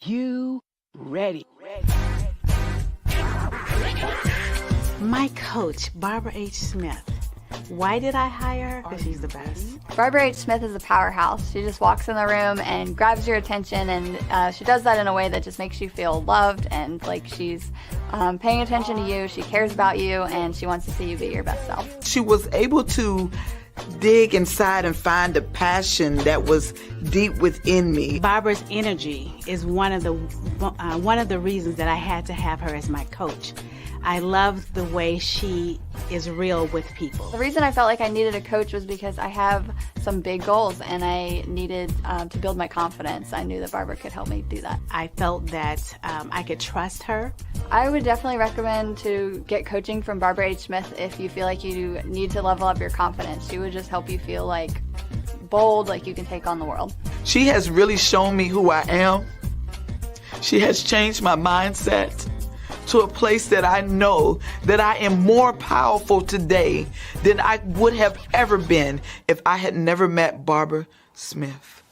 You ready? My coach, Barbara H. Smith. Why did I hire her? Because she's the best. Barbara H. Smith is a powerhouse. She just walks in the room and grabs your attention, and she does that in a way that just makes you feel loved and like she's paying attention to you. She cares about you, and she wants to see you be your best self. She was able to dig inside and find a passion that was deep within me. Barbara's energy is one of the reasons that I had to have her as my coach. I love the way she is real with people. The reason I felt like I needed a coach was because I have some big goals and I needed to build my confidence. I knew that Barbara could help me do that. I felt that I could trust her. I would definitely recommend to get coaching from Barbara H. Smith if you feel like you need to level up your confidence. She would just help you feel like bold, like you can take on the world. She has really shown me who I am. She has changed my mindset to a place that I know that I am more powerful today than I would have ever been if I had never met Barbara Smith.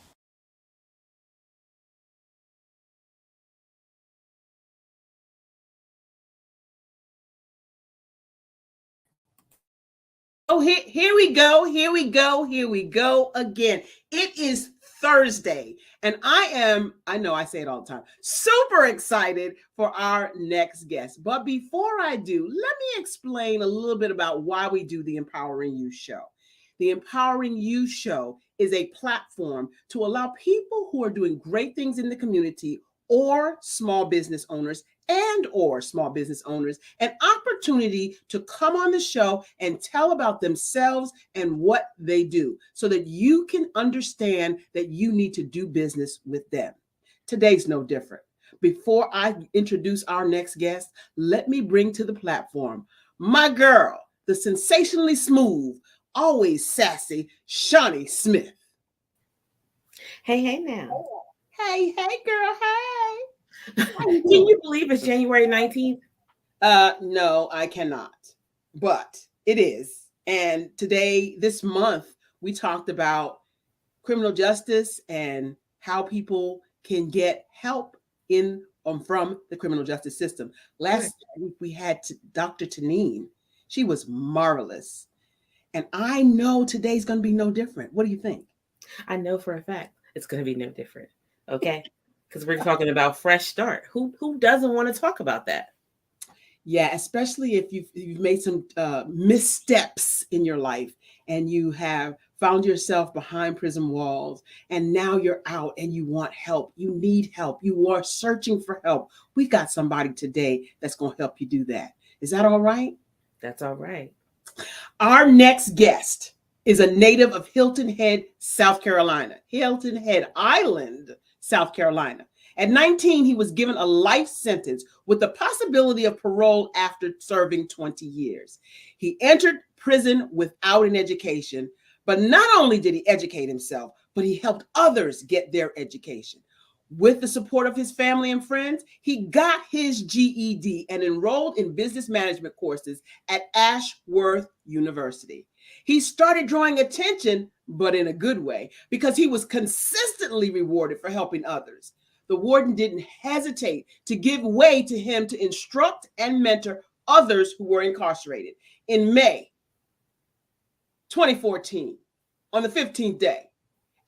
Oh, here we go again. It is Thursday, and I know I say it all the time, super excited for our next guest. But before I do, let me explain a little bit about why we do the Empowering You Show. The Empowering You Show is a platform to allow people who are doing great things in the community or small business owners an opportunity to come on the show and tell about themselves and what they do so that you can understand that you need to do business with them. Today's no different. Before I introduce our next guest, let me bring to the platform my girl, the sensationally smooth, always sassy Shani Smith. Hey now. Hey, girl, hey. Can you believe it's January 19th? No, I cannot, but it is. And this month, we talked about criminal justice and how people can get help from the criminal justice system. Last week, we had Dr. Taneen. She was marvelous. And I know today's going to be no different. What do you think? I know for a fact it's going to be no different. Okay. Because we're talking about fresh start. Who doesn't want to talk about that? Yeah, especially if you've made some missteps in your life and you have found yourself behind prison walls and now you're out and you want help. You need help. You are searching for help. We've got somebody today that's going to help you do that. Is that all right? That's all right. Our next guest is a native of Hilton Head, South Carolina. Hilton Head Island, South Carolina. At 19, he was given a life sentence with the possibility of parole after serving 20 years. He entered prison without an education, but not only did he educate himself, but he helped others get their education. With the support of his family and friends, he got his GED and enrolled in business management courses at Ashworth University. He started drawing attention, but in a good way, because he was consistently rewarded for helping others. The warden didn't hesitate to give way to him to instruct and mentor others who were incarcerated. In May 2014, on the 15th day,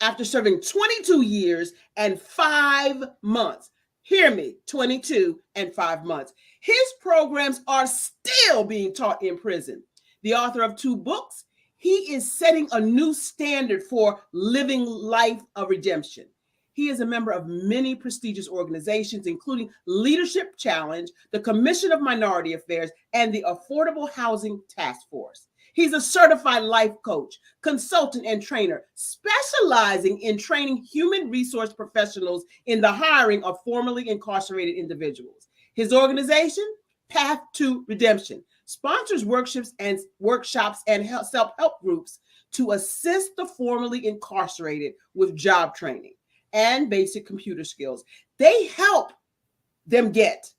after serving 22 years and 5 months, hear me, 22 and 5 months, his programs are still being taught in prison. The author of 2 books, he is setting a new standard for living life of redemption. He is a member of many prestigious organizations, including Leadership Challenge, the Commission of Minority Affairs, and the Affordable Housing Task Force. He's a certified life coach, consultant, and trainer, specializing in training human resource professionals in the hiring of formerly incarcerated individuals. His organization, Path to Redemption, sponsors workshops and self-help groups to assist the formerly incarcerated with job training and basic computer skills. They help them get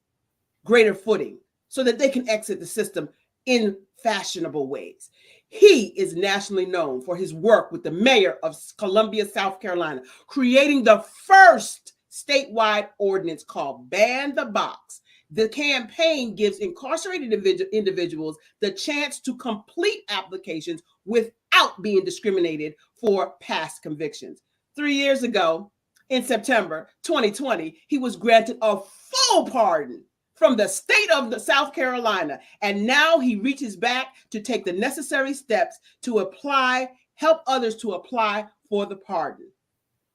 greater footing so that they can exit the system in fashionable ways. He is nationally known for his work with the mayor of Columbia, South Carolina, creating the first statewide ordinance called Ban the Box. The campaign gives incarcerated individuals the chance to complete applications without being discriminated for past convictions. 3 years ago, in September 2020, he was granted a full pardon from the state of South Carolina. And now he reaches back to take the necessary steps to help others to apply for the pardon.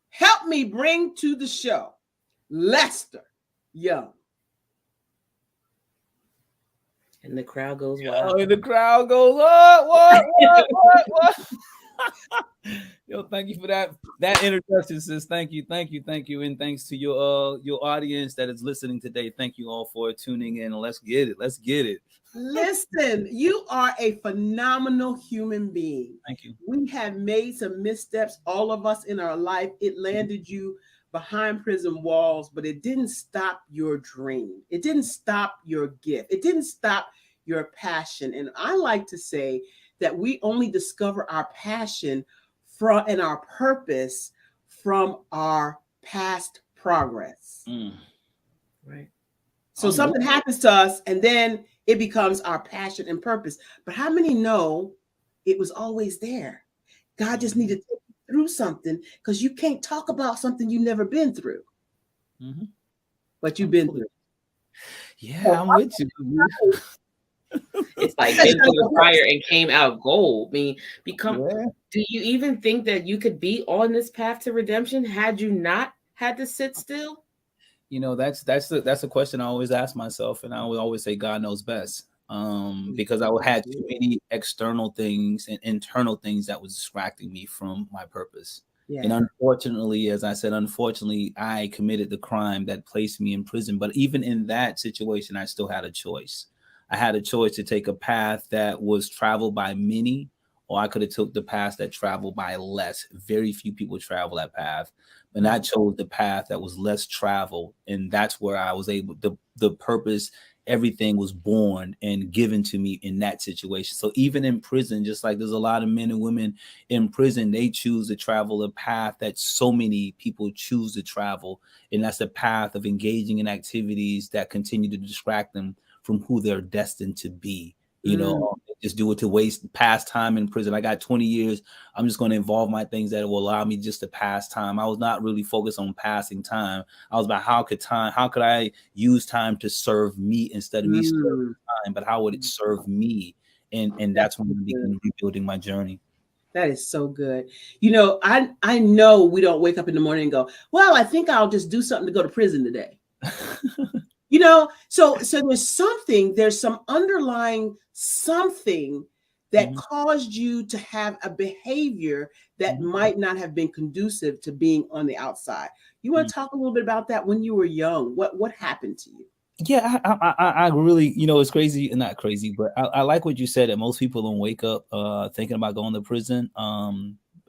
Help me bring to the show Lester Young. And the crowd goes wild. Oh, and the crowd goes, what? Yo, thank you for that introduction, sis. Thank you, and thanks to your audience that is listening today. Thank you all for tuning in. Let's get it. Listen, you are a phenomenal human being. Thank you. We have made some missteps, all of us in our life. It landed you behind prison walls, but it didn't stop your dream. It didn't stop your gift. It didn't stop your passion. And I like to say that we only discover our passion and our purpose from our past progress. Right. So something happens to us and then it becomes our passion and purpose. But how many know it was always there? God just needed to take you through something, because you can't talk about something you've never been through. But you've been through. Yeah, I'm with you. It's like into the fire and came out gold. I mean, do you even think that you could be on this path to redemption had you not had to sit still? You know, that's a question I always ask myself, and I would always say God knows best. Because I had too many external things and internal things that was distracting me from my purpose. Yeah. And unfortunately, as I said, I committed the crime that placed me in prison. But even in that situation, I still had a choice. I had a choice to take a path that was traveled by many, or I could have took the path that traveled by less. Very few people travel that path. And I chose the path that was less traveled. And that's where I was able, the purpose, everything was born and given to me in that situation. So even in prison, just like there's a lot of men and women in prison, they choose to travel a path that so many people choose to travel. And that's a path of engaging in activities that continue to distract them from who they're destined to be. You know, just do it to waste past time in prison. I got 20 years. I'm just going to involve my things that will allow me just to pass time. I was not really focused on passing time. I was about how could I use time to serve me instead of me serving time, but how would it serve me? And that's when I began rebuilding my journey. That is so good. You know, I know we don't wake up in the morning and go, well, I think I'll just do something to go to prison today. You know, so there's some underlying something that caused you to have a behavior that might not have been conducive to being on the outside. You want to talk a little bit about that when you were young? What happened to you? Yeah, I really, you know, it's crazy and not crazy, but I like what you said, that most people don't wake up thinking about going to prison.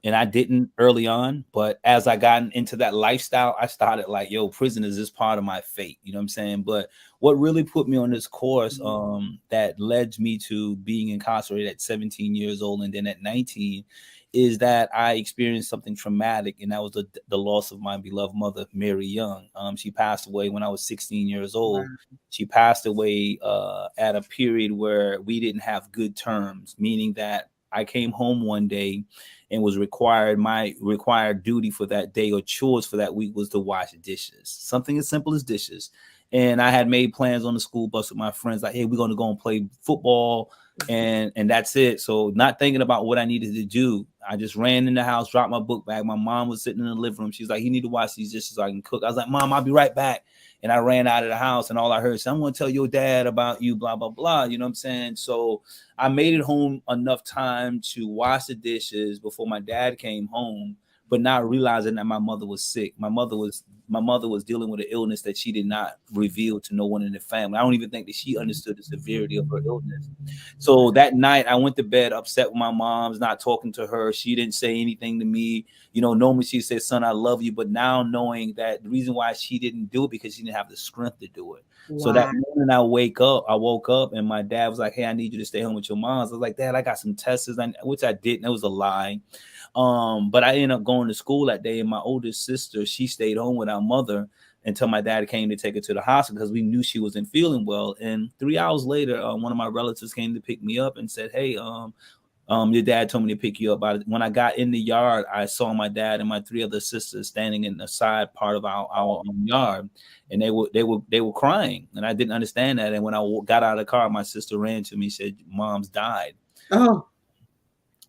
And I didn't early on, but as I got into that lifestyle, I started like, yo, prison is just part of my fate. You know what I'm saying? But what really put me on this course that led me to being incarcerated at 17 years old and then at 19 is that I experienced something traumatic, and that was the loss of my beloved mother, Mary Young. She passed away when I was 16 years old. Wow. She passed away at a period where we didn't have good terms, meaning that I came home one day and my required duty for that day or chores for that week was to wash dishes, something as simple as dishes. And I had made plans on the school bus with my friends, like, hey, we're going to go and play football. And that's it. So not thinking about what I needed to do, I just ran in the house, dropped my book bag. My mom was sitting in the living room. She's like, you need to wash these dishes so I can cook. I was like, Mom, I'll be right back. And I ran out of the house, and all I heard is, I'm going to tell your dad about you, blah, blah, blah. You know what I'm saying? So I made it home enough time to wash the dishes before my dad came home, but not realizing that my mother was sick. My mother was dealing with an illness that she did not reveal to no one in the family. I don't even think that she understood the severity of her illness. So that night I went to bed upset with my mom's, not talking to her. She didn't say anything to me. You know, normally she said, son, I love you. But now knowing that the reason why she didn't do it, because she didn't have the strength to do it. Wow. So that morning I woke up and my dad was like, hey, I need you to stay home with your mom. I was like, Dad, I got some tests, which I didn't. It was a lie. But I ended up going to school that day, and my oldest sister, she stayed home with our mother until my dad came to take her to the hospital because we knew she wasn't feeling well. And 3 hours later, one of my relatives came to pick me up and said, "Hey, your dad told me to pick you up." When I got in the yard, I saw my dad and my 3 other sisters standing in the side part of our yard, and they were crying, and I didn't understand that. And when I got out of the car, my sister ran to me and said, "Mom's died." Oh,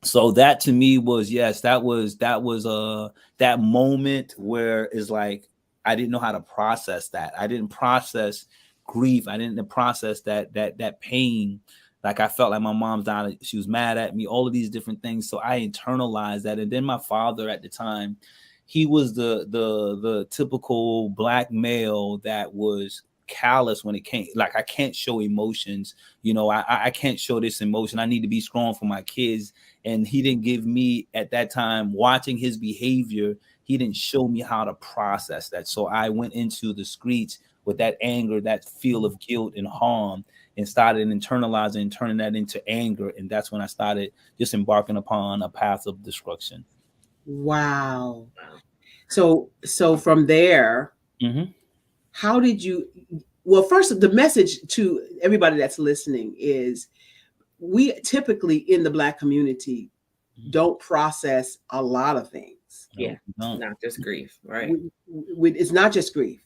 So that to me was, yes, that was that moment where it's like I didn't know how to process that. I didn't process grief. I didn't process that pain. Like I felt like my mom's died. She was mad at me, all of these different things. So I internalized that. And then my father at the time, he was the typical Black male that was callous when it came. Like, I can't show emotions. I can't show this emotion. I need to be strong for my kids. And he didn't give me, at that time, watching his behavior, he didn't show me how to process that. So I went into the streets with that anger, that feel of guilt and harm, and started internalizing and turning that into anger. And that's when I started just embarking upon a path of destruction. wow. So from there, how did you, well, first, the message to everybody that's listening is we typically in the Black community don't process a lot of things. Yeah, not just grief, right? It's not just grief.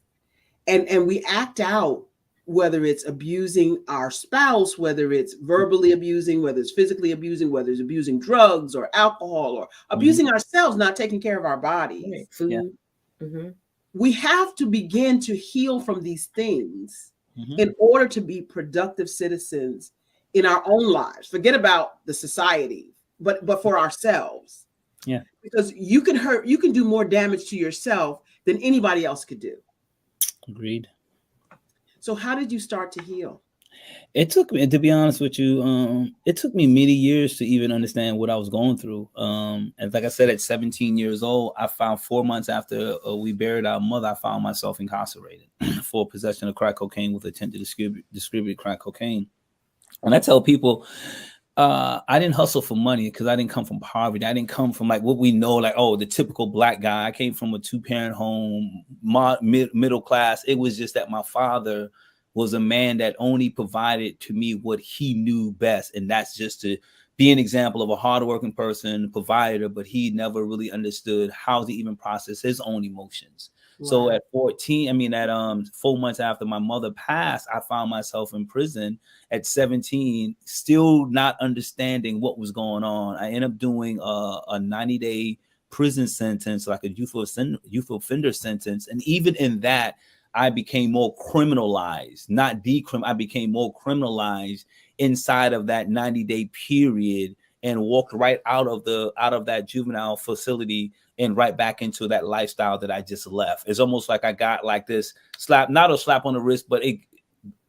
And we act out, whether it's abusing our spouse, whether it's verbally abusing, whether it's physically abusing, whether it's abusing drugs or alcohol or abusing ourselves, not taking care of our bodies. Right. Food. Yeah. We have to begin to heal from these things in order to be productive citizens in our own lives. Forget about the society, but for ourselves. Yeah. Because you can do more damage to yourself than anybody else could do. Agreed. So how did you start to heal? It took me, to be honest with you, it took me many years to even understand what I was going through. And like I said, at 17 years old, I found 4 months after we buried our mother, I found myself incarcerated for possession of crack cocaine with intent to distribute crack cocaine. And I tell people, I didn't hustle for money because I didn't come from poverty. I didn't come from like what we know, like, oh, the typical Black guy. I came from a 2-parent home, middle class. It was just that my father was a man that only provided to me what he knew best. And that's just to be an example of a hardworking person, provider, but he never really understood how to even process his own emotions. Wow. So at 4 months after my mother passed, I found myself in prison at 17, still not understanding what was going on. I ended up doing a 90-day prison sentence, like a youth offender sentence. And even in that, I became more criminalized, not I became more criminalized inside of that 90-day period, and walked right out of that juvenile facility and right back into that lifestyle that I just left. It's almost like I got like this slap, not a slap on the wrist, but it,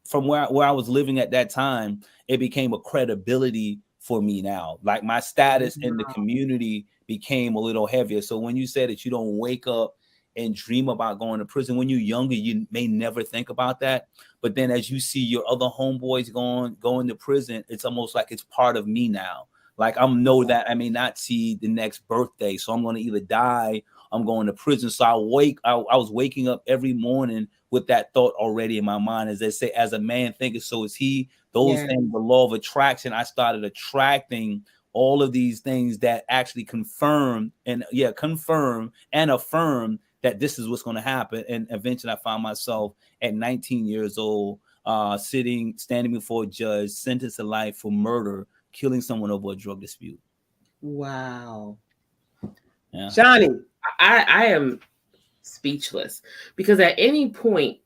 from where I was living at that time, it became a credibility for me now. Like my status in the community became a little heavier. So when you said that you don't wake up and dream about going to prison when you're younger, you may never think about that. But then as you see your other homeboys going to prison, it's almost like it's part of me now. Like I know that I may not see the next birthday, so I'm going to either die, I'm going to prison. So I was waking up every morning with that thought already in my mind. As they say, as a man thinketh, so is he. Those things, the law of attraction, I started attracting all of these things that actually confirm and affirm that this is what's going to happen. And eventually I found myself at 19 years old, standing before a judge, sentenced to life for murder, killing someone over a drug dispute. Wow. Yeah. Shani. I am speechless, because at any point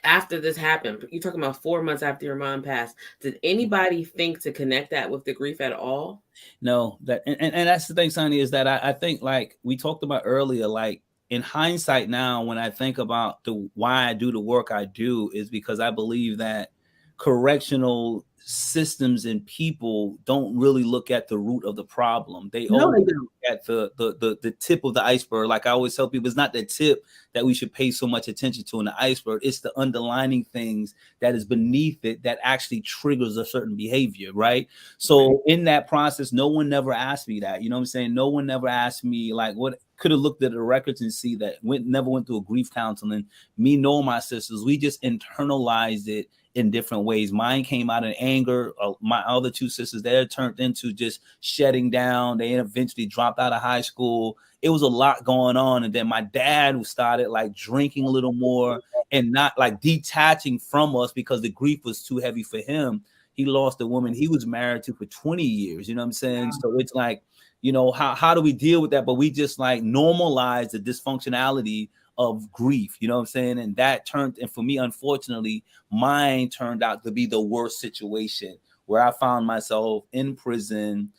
after this happened, you're talking about 4 months after your mom passed, did anybody think to connect that with the grief at all? No, and that's the thing, Sonny, is that I think, like we talked about earlier, like in hindsight now, when I think about why I do the work I do, is because I believe that correctional systems and people don't really look at the root of the problem. They No, always they don't. look at the tip of the iceberg. Like I always tell people, it's not the tip that we should pay so much attention to in the iceberg. It's the underlining things that is beneath it that actually triggers a certain behavior, right? So in that process, no one never asked me that. You know what I'm saying? No one never asked me like what could have looked at the records and see that never went through a grief counseling. Me nor my sisters, we just internalized it in different ways. Mine came out in anger. My other two sisters, they turned into just shutting down. They eventually dropped out of high school. It was a lot going on. And then my dad started like drinking a little more and not like detaching from us because the grief was too heavy for him. He lost a woman he was married to for 20 years. You know what I'm saying? So it's like, you know, how do we deal with that? But we just like normalize the dysfunctionality of grief, you know what I'm saying? And that turned, and for me, unfortunately, mine turned out to be the worst situation where I found myself in prison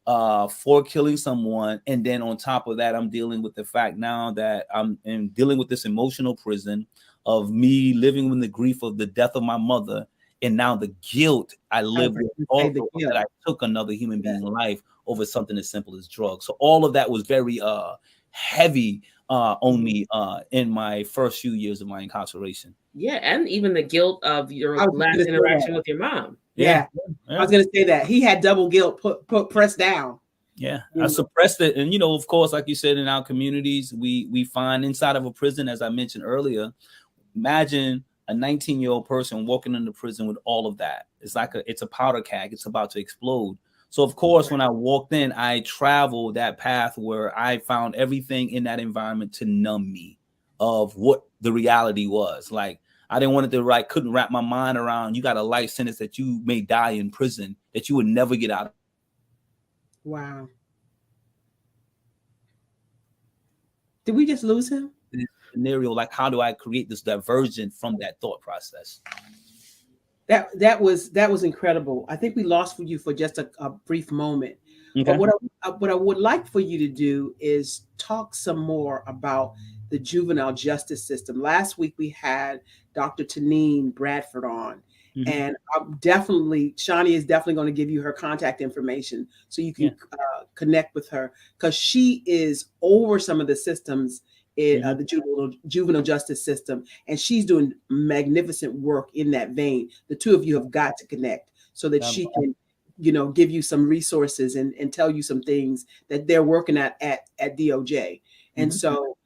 for killing someone. And then on top of that, I'm dealing with the fact now that I'm dealing with this emotional prison of me living with the grief of the death of my mother. And now the guilt I live with also that I took another human being's life over something as simple as drugs. So all of that was very heavy on me in my first few years of my incarceration. Yeah, and even the guilt of your last interaction with your mom. Yeah. I was going to say that. He had double guilt put pressed down. Yeah, I suppressed it. And, you know, of course, like you said, in our communities, we find inside of a prison, as I mentioned earlier, imagine a 19-year-old person walking into prison with all of that. It's like it's a powder keg. It's about to explode. So, of course, when I walked in, I traveled that path where I found everything in that environment to numb me of what the reality was. Like, I didn't want it to couldn't wrap my mind around, you got a life sentence that you may die in prison, that you would never get out of. Wow. Did we just lose him? This scenario, like, how do I create this diversion from that thought process? That was incredible. I think we lost you for just a brief moment. Okay. But what I would like for you to do is talk some more about the juvenile justice system. Last week we had Dr. Taneen Bradford on, and Shani is definitely going to give you her contact information so you can connect with her, because she is over some of the systems in the juvenile justice system, and she's doing magnificent work in that vein. The two of you have got to connect so that she can, you know, give you some resources and tell you some things that they're working at DOJ. And so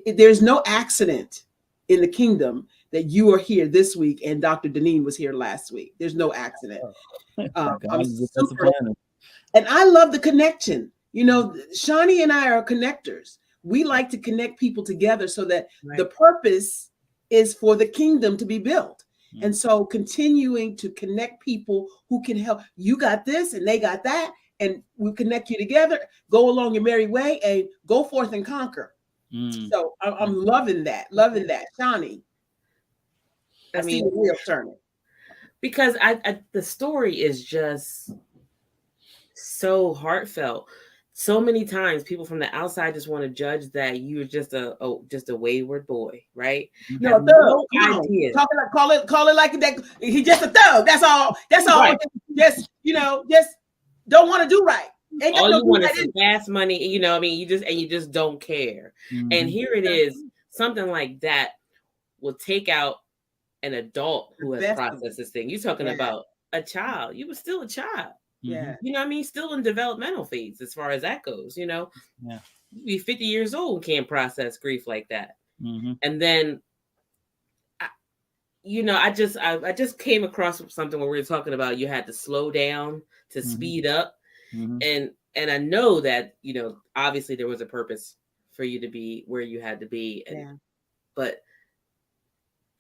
there's no accident in the kingdom that you are here this week and Dr. Deneen was here last week. There's no accident. I'm super, and I love the connection. You know, Shani and I are connectors. We like to connect people together so that the purpose is for the kingdom to be built. And so continuing to connect people who can help. You got this and they got that, and we connect you together. Go along your merry way and go forth and conquer. So I'm loving that. Shani, I mean, see the wheel turning. Because the story is just so heartfelt. So many times people from the outside just want to judge that you're just a wayward boy, right? No, idea. Call it like that. He's just a thug. That's all. Right. Just don't want to do right. All you want is some fast money, you know. I mean, you just don't care. And here it is, something like that will take out an adult who has processed this thing. You're talking about a child. You were still a child. Yeah. You know what I mean? Still in developmental phase as far as that goes, you know. Yeah. You be 50 years old and can't process grief like that. And then I just came across something where we were talking about you had to slow down to speed up. And I know that, you know, obviously there was a purpose for you to be where you had to be. But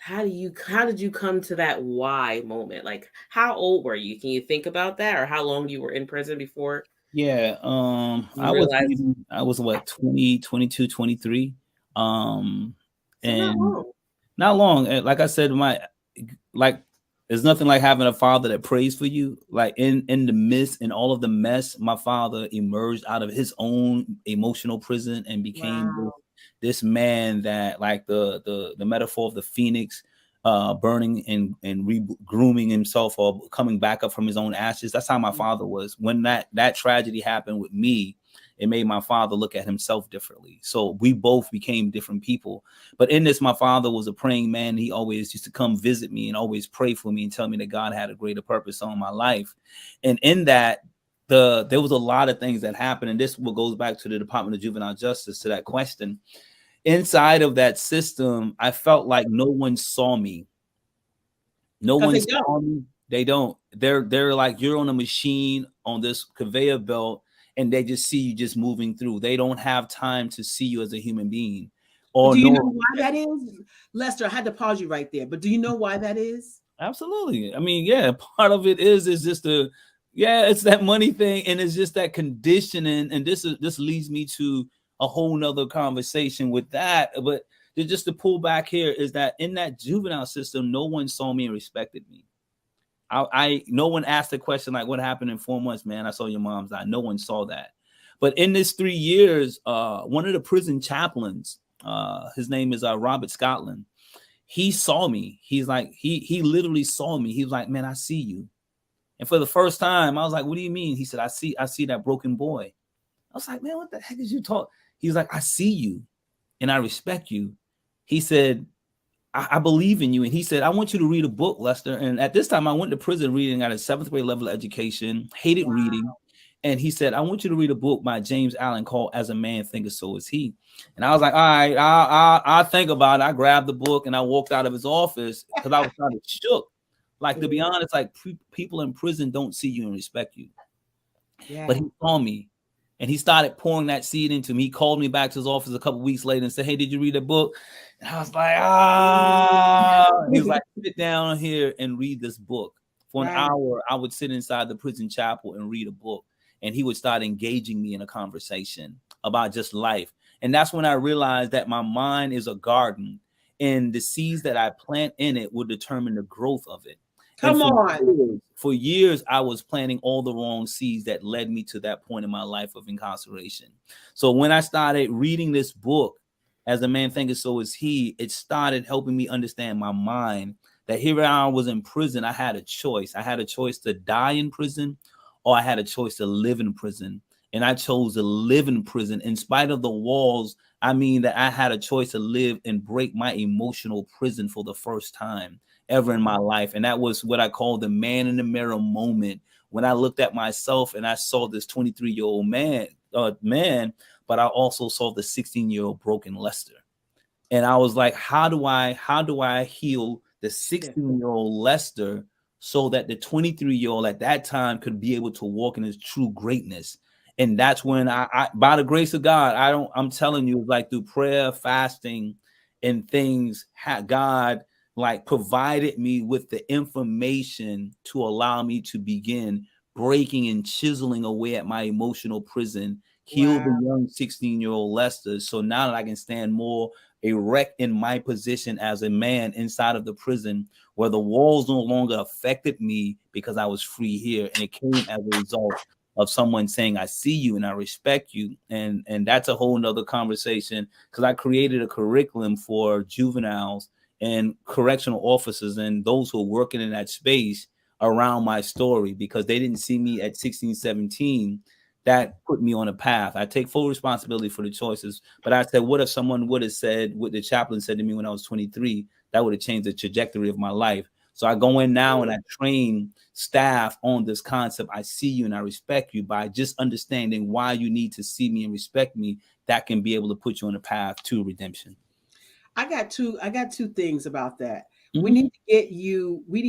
how did you come to that why moment? Like, how old were you? Can you think about that, or how long you were in prison before? Yeah. I was what, 20, 22, 23. And not long. Like I said, there's nothing like having a father that prays for you. Like in the midst, in all of the mess, my father emerged out of his own emotional prison and became this man that, like the metaphor of the phoenix, burning and grooming himself or coming back up from his own ashes. That's how my father was. When that tragedy happened with me, it made my father look at himself differently. So we both became different people. But in this, my father was a praying man. He always used to come visit me and always pray for me and tell me that God had a greater purpose on my life. And in that, there was a lot of things that happened. And this goes back to the Department of Juvenile Justice, to that question. Inside of that system, I felt like no one saw me. No one saw me. They don't. They're like, you're on a machine on this conveyor belt, and they just see you just moving through. They don't have time to see you as a human being. Or do you know why that is? Lester, I had to pause you right there, but do you know why that is? Absolutely. I mean, yeah, part of it is just it's that money thing, and it's just that conditioning. And this leads me to a whole nother conversation with that. But just to pull back here is that in that juvenile system, no one saw me and respected me. No one asked the question like, what happened in 4 months, man? I saw your mom's die. No one saw that. But in this 3 years, one of the prison chaplains, his name is Robert Scotland. He saw me. He's like, he literally saw me. He was like, man, I see you. And for the first time, I was like, what do you mean? He said, I see that broken boy. I was like, man, what the heck is you talk? He's like, I see you and I respect you. He said, I believe in you. And he said, I want you to read a book, Lester. And at this time, I went to prison reading at a 7th grade level of education, hated reading. And he said, I want you to read a book by James Allen called As a Man Thinketh, So Is He. And I was like, all right, I'll think about it. I grabbed the book and I walked out of his office because I was kind of shook. Like, to be honest, like people in prison don't see you and respect you. Yeah. But he saw me and he started pouring that seed into me. He called me back to his office a couple weeks later and said, hey, did you read the book? And I was like, He was like, sit down here and read this book. For an hour, I would sit inside the prison chapel and read a book. And he would start engaging me in a conversation about just life. And that's when I realized that my mind is a garden and the seeds that I plant in it will determine the growth of it. Come on. For years, I was planting all the wrong seeds that led me to that point in my life of incarceration. So when I started reading this book, As a Man Thinketh, So Is He, it started helping me understand my mind, that here I was in prison. I had a choice. I had a choice to die in prison, or I had a choice to live in prison. And I chose to live in prison. In spite of the walls, I mean that I had a choice to live and break my emotional prison for the first time ever in my life. And that was what I call the man in the mirror moment, when I looked at myself and I saw this 23-year-old man, but I also saw the 16-year-old broken Lester. And I was like, how do I heal the 16-year-old Lester so that the 23-year-old at that time could be able to walk in his true greatness? And that's when I by the grace of God, I'm telling you, like through prayer, fasting, and things, God like provided me with the information to allow me to begin breaking and chiseling away at my emotional prison, heal the young 16-year-old Lester. So now that I can stand more erect in my position as a man inside of the prison, where the walls no longer affected me because I was free here. And it came as a result of someone saying, I see you and I respect you. And that's a whole nother conversation, because I created a curriculum for juveniles and correctional officers and those who are working in that space around my story, because they didn't see me at 16, 17. That put me on a path. I take full responsibility for the choices. But I said, what if someone would have said what the chaplain said to me when I was 23? That would have changed the trajectory of my life. So I go in now and I train staff on this concept. I see you and I respect you, by just understanding why you need to see me and respect me. That can be able to put you on a path to redemption. I got two things about that. Mm-hmm. We need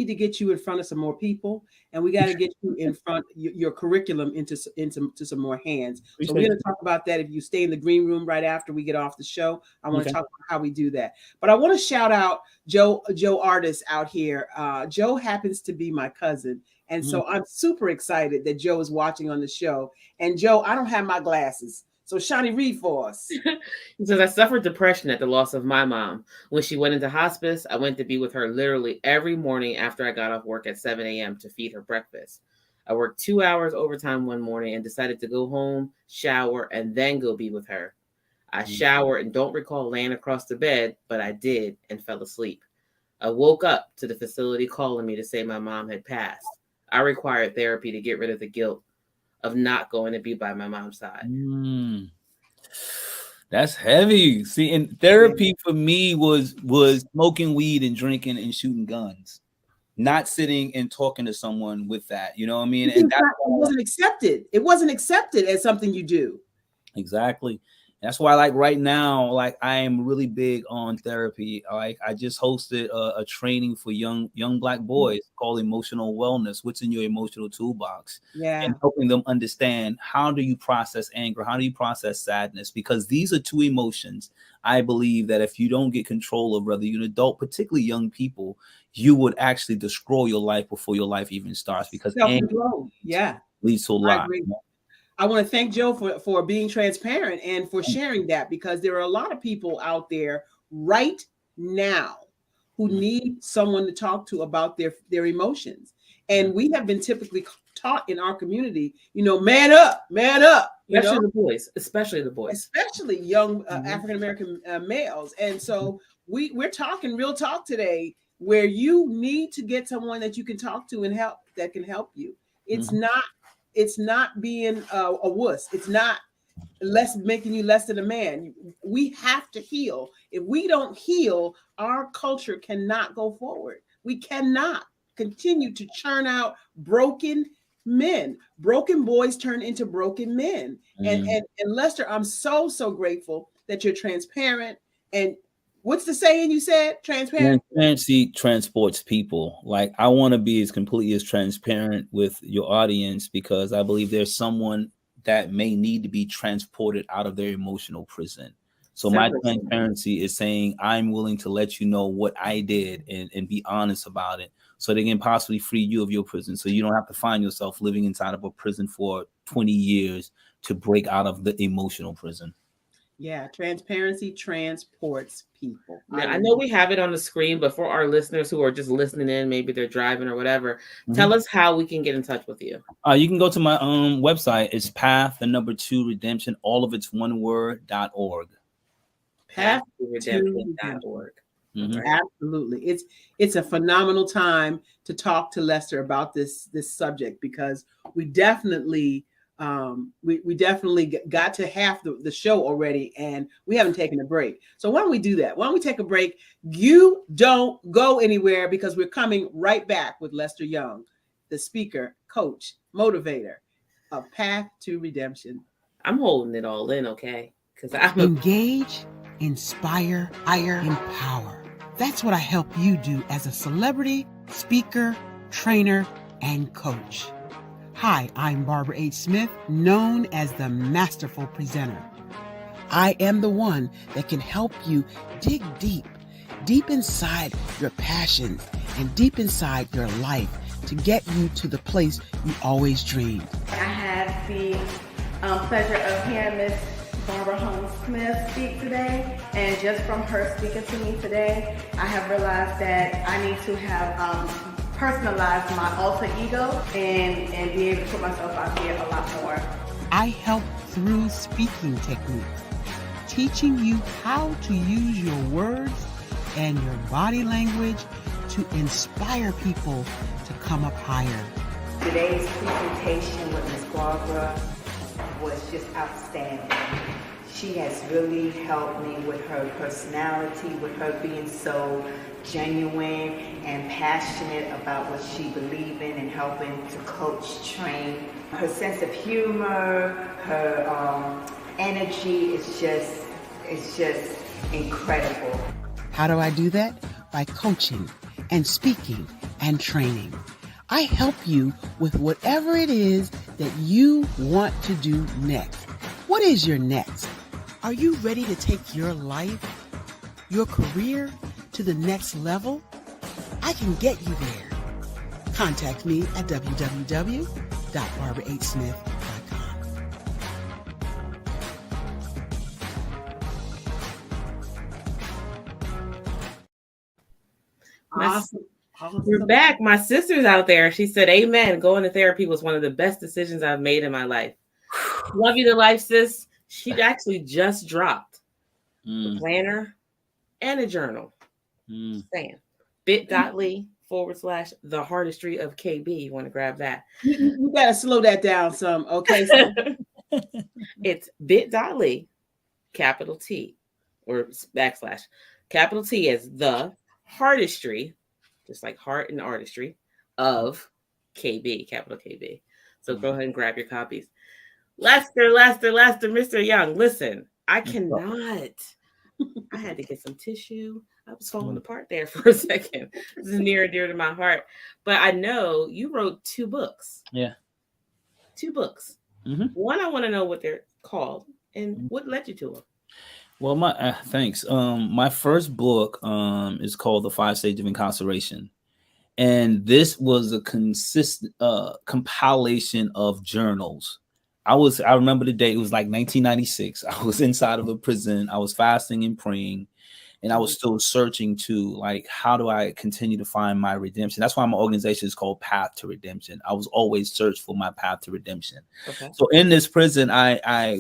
to get you in front of some more people, and we got to get you in front your curriculum into some more hands. So we're going to talk about that. If you stay in the green room right after we get off the show, I want to talk about how we do that. But I want to shout out Joe Artist out here. Joe happens to be my cousin. And so I'm super excited that Joe is watching on the show. And Joe, I don't have my glasses. So Shani, read for us. He says, I suffered depression at the loss of my mom. When she went into hospice, I went to be with her literally every morning after I got off work at 7 a.m. to feed her breakfast. I worked 2 hours overtime one morning and decided to go home, shower, and then go be with her. I showered and don't recall laying across the bed, but I did and fell asleep. I woke up to the facility calling me to say my mom had passed. I required therapy to get rid of the guilt of not going to be by my mom's side. That's heavy. See, and therapy for me was smoking weed and drinking and shooting guns, not sitting and talking to someone with that. You know what I mean? And it wasn't accepted. It wasn't accepted as something you do. Exactly. That's why, like right now, like I am really big on therapy. Like I just hosted a training for young Black boys called Emotional Wellness. What's in your emotional toolbox? Yeah. And helping them understand, how do you process anger? How do you process sadness? Because these are two emotions. I believe that if you don't get control of, whether you're an adult, particularly young people, you would actually destroy your life before your life even starts. Because anger leads to a lot. I want to thank Joe for being transparent and for sharing that, because there are a lot of people out there right now who need someone to talk to about their emotions. And we have been typically taught in our community, man up. Especially the boys. Especially young African-American males. And so we're talking real talk today, where you need to get someone that you can talk to and help, that can help you. It's not being a wuss. It's not making you less than a man. We have to heal. If we don't heal, our culture cannot go forward. We cannot continue to churn out broken men. Broken boys turn into broken men. And Lester, I'm so grateful that you're transparent. And what's the saying you said? Transparency transports people. Like I want to be as completely as transparent with your audience, because I believe there's someone that may need to be transported out of their emotional prison. So my transparency is saying I'm willing to let you know what I did and be honest about it, so they can possibly free you of your prison, so you don't have to find yourself living inside of a prison for 20 years to break out of the emotional prison. Yeah, transparency transports people. Now, I know we have it on the screen, but for our listeners who are just listening in, maybe they're driving or whatever, tell us how we can get in touch with you. You can go to my website. It's path2redemption, all of it's one word.org. Path2redemption.org. Absolutely. It's a phenomenal time to talk to Lester about this subject, because we definitely got to half the show already, and we haven't taken a break. So why don't we do that? Why don't we take a break? You don't go anywhere, because we're coming right back with Lester Young, the speaker, coach, motivator of Path to Redemption. I'm holding it all in, okay? Because engage, inspire, hire, empower. That's what I help you do as a celebrity, speaker, trainer, and coach. Hi, I'm Barbara H. Smith, known as the Masterful Presenter. I am the one that can help you dig deep inside your passions and deep inside your life to get you to the place you always dreamed. I had the pleasure of hearing Miss Barbara Holmes Smith speak today, and just from her speaking to me today, I have realized that I need to have personalize my alter ego and be able to put myself out there a lot more. I help through speaking techniques, teaching you how to use your words and your body language to inspire people to come up higher. Today's presentation with Ms. Barbara was just outstanding. She has really helped me with her personality, with her being so genuine and passionate about what she believes in and helping to coach, train. Her sense of humor, her energy is just incredible. How do I do that? By coaching and speaking and training. I help you with whatever it is that you want to do next. What is your next? Are you ready to take your life, your career to the next level? I can get you there. Contact me at www.barbarahsmith.com. Awesome. We're back. My sister's out there. She said, amen. Going to therapy was one of the best decisions I've made in my life. Love you to life, sis. She actually just dropped a planner and a journal. Saying bit.ly/the hardestry of KB. You want to grab that? You got to slow that down some, okay? It's bit.ly, capital T, or backslash, capital T as the hardestry, just like heart and artistry, of KB, capital KB. So go ahead and grab your copies. Lester, Mr. Young, listen, I cannot. I had to get some tissue. I was falling apart there for a second. This is near and dear to my heart. But I know you wrote 2 books. Yeah. 2 books. One, I want to know what they're called and what led you to them. Well, my thanks. My first book is called The 5 Stages of Incarceration. And this was a consistent compilation of journals. I remember the day, it was like 1996. I was inside of a prison. I was fasting and praying, and I was still searching to, like, how do I continue to find my redemption? That's why my organization is called Path to Redemption. I was always searched for my path to redemption. Okay. So in this prison,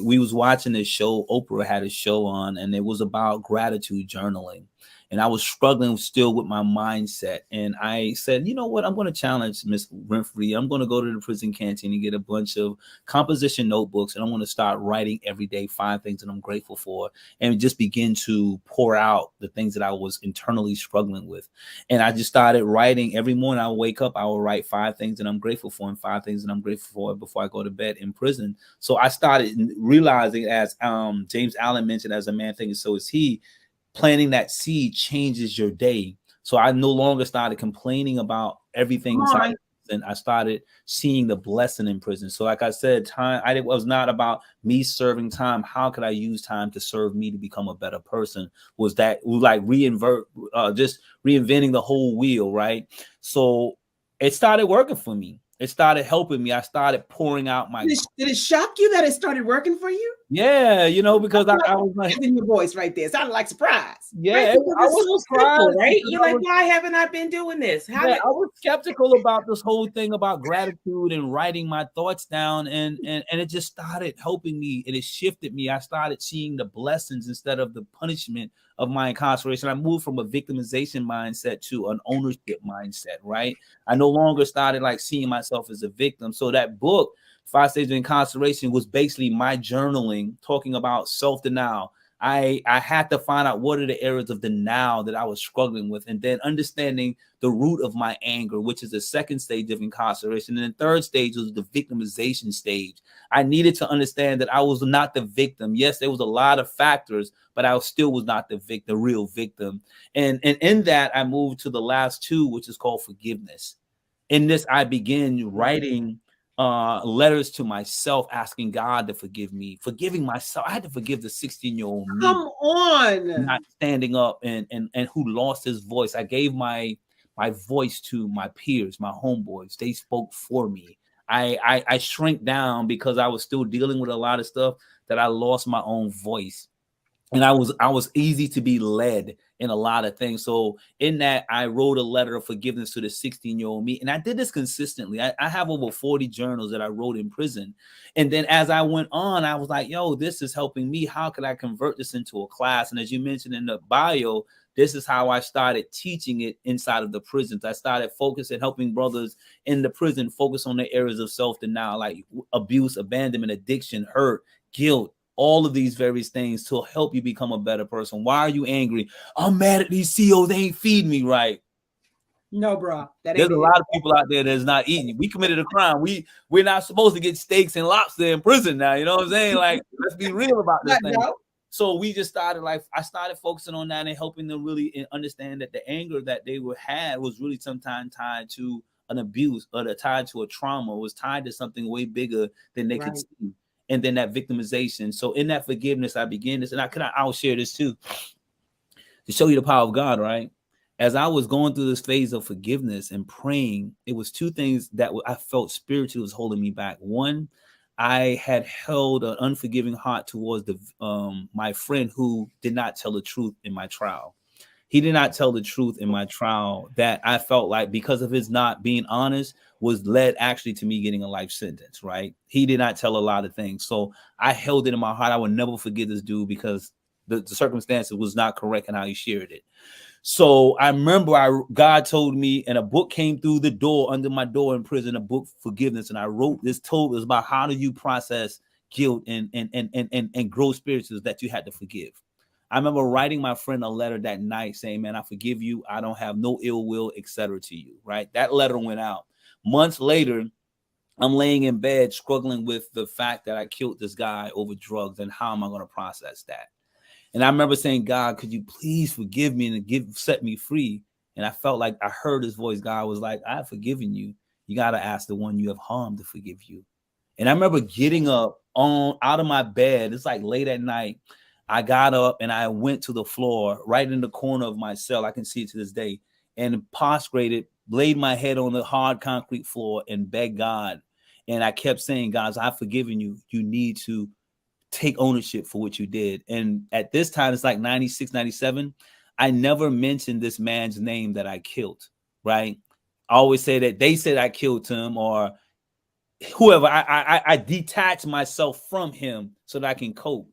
we was watching this show. Oprah had a show on, and it was about gratitude journaling. And I was struggling still with my mindset. And I said, you know what? I'm going to challenge Miss Winfrey. I'm going to go to the prison canteen and get a bunch of composition notebooks. And I'm going to start writing every day 5 things that I'm grateful for, and just begin to pour out the things that I was internally struggling with. And I just started writing. Every morning I would wake up, I would write 5 things that I'm grateful for and 5 things that I'm grateful for before I go to bed in prison. So I started realizing, as James Allen mentioned, as a man thinking, so is he. Planting that seed changes your day. So I no longer started complaining about everything inside, and I started seeing the blessing in prison. So like I said, time, it was not about me serving time. How could I use time to serve me to become a better person? Was that like just reinventing the whole wheel, right? So it started working for me. It started helping me. I started pouring out my. Did it shock you that it started working for you? Yeah, because I was like, in your voice right there, it sounded like surprise. Yeah, right? I was so simple, right? You're like, why haven't I been doing this? I was skeptical about this whole thing about gratitude and writing my thoughts down, and it just started helping me, and it shifted me. I started seeing the blessings instead of the punishment of my incarceration. I moved from a victimization mindset to an ownership mindset, right? I no longer started like seeing myself as a victim. So that book, 5 Stages of Incarceration, was basically my journaling, talking about self-denial. I had to find out what are the areas of denial that I was struggling with, and then understanding the root of my anger, which is the 2nd stage of incarceration. And the 3rd stage was the victimization stage. I needed to understand that I was not the victim. Yes, there was a lot of factors, but I still was not the real victim. And in that, I moved to the last 2, which is called forgiveness. In this, I began writing letters to myself, asking God to forgive me, forgiving myself. I had to forgive the 16-year-old me. Come on. Not standing up and who lost his voice. I gave my voice to my peers, my homeboys. They spoke for me. I shrank down because I was still dealing with a lot of stuff that I lost my own voice. And I was easy to be led in a lot of things. So in that, I wrote a letter of forgiveness to the 16-year-old me. And I did this consistently. I have over 40 journals that I wrote in prison. And then as I went on, I was like, yo, this is helping me. How could I convert this into a class? And as you mentioned in the bio, this is how I started teaching it inside of the prisons. I started focusing, helping brothers in the prison focus on the areas of self-denial, like abuse, abandonment, addiction, hurt, guilt. All of these various things to help you become a better person. Why are you angry? I'm mad at these CEOs. They ain't feeding me right. No, bro. There's a lot of people out there that's not eating. We committed a crime. We're not supposed to get steaks and lobster in prison now. You know what I'm saying? Like, let's be real about this thing. So we just started, I started focusing on that and helping them really understand that the anger that they had was really sometimes tied to an abuse, or tied to a trauma, was tied to something way bigger than they could see. And then that victimization. So in that forgiveness, I began this, and I'll share this too, to show you the power of God, right? As I was going through this phase of forgiveness and praying, it was 2 things that I felt spiritually was holding me back. One, I had held an unforgiving heart towards my friend who did not tell the truth in my trial. He did not tell the truth in my trial, that I felt like, because of his not being honest, was led actually to me getting a life sentence, right? He did not tell a lot of things. So I held it in my heart. I would never forget this dude because the circumstances was not correct in how he shared it. So I remember God told me, and a book came through the door under my door in prison, a book, Forgiveness. And I wrote this, it was about how do you process guilt and grow spirituals that you had to forgive. I remember writing my friend a letter that night saying, man, I forgive you. I don't have no ill will, etc. to you, right? That letter went out. Months later, I'm laying in bed struggling with the fact that I killed this guy over drugs, and how am I going to process that? And I remember saying, God, could you please forgive me and set me free? And I felt like I heard his voice. God was like, I've forgiven you. You got to ask the one you have harmed to forgive you. And I remember getting up out of my bed. It's like late at night. I got up and I went to the floor right in the corner of my cell. I can see it to this day, and prostrated, laid my head on the hard concrete floor and begged God. And I kept saying, God, I've forgiven you. You need to take ownership for what you did. And at this time, it's like 96, 97. I never mentioned this man's name that I killed, right? I always say that they said I killed him or whoever. I detached myself from him so that I can cope.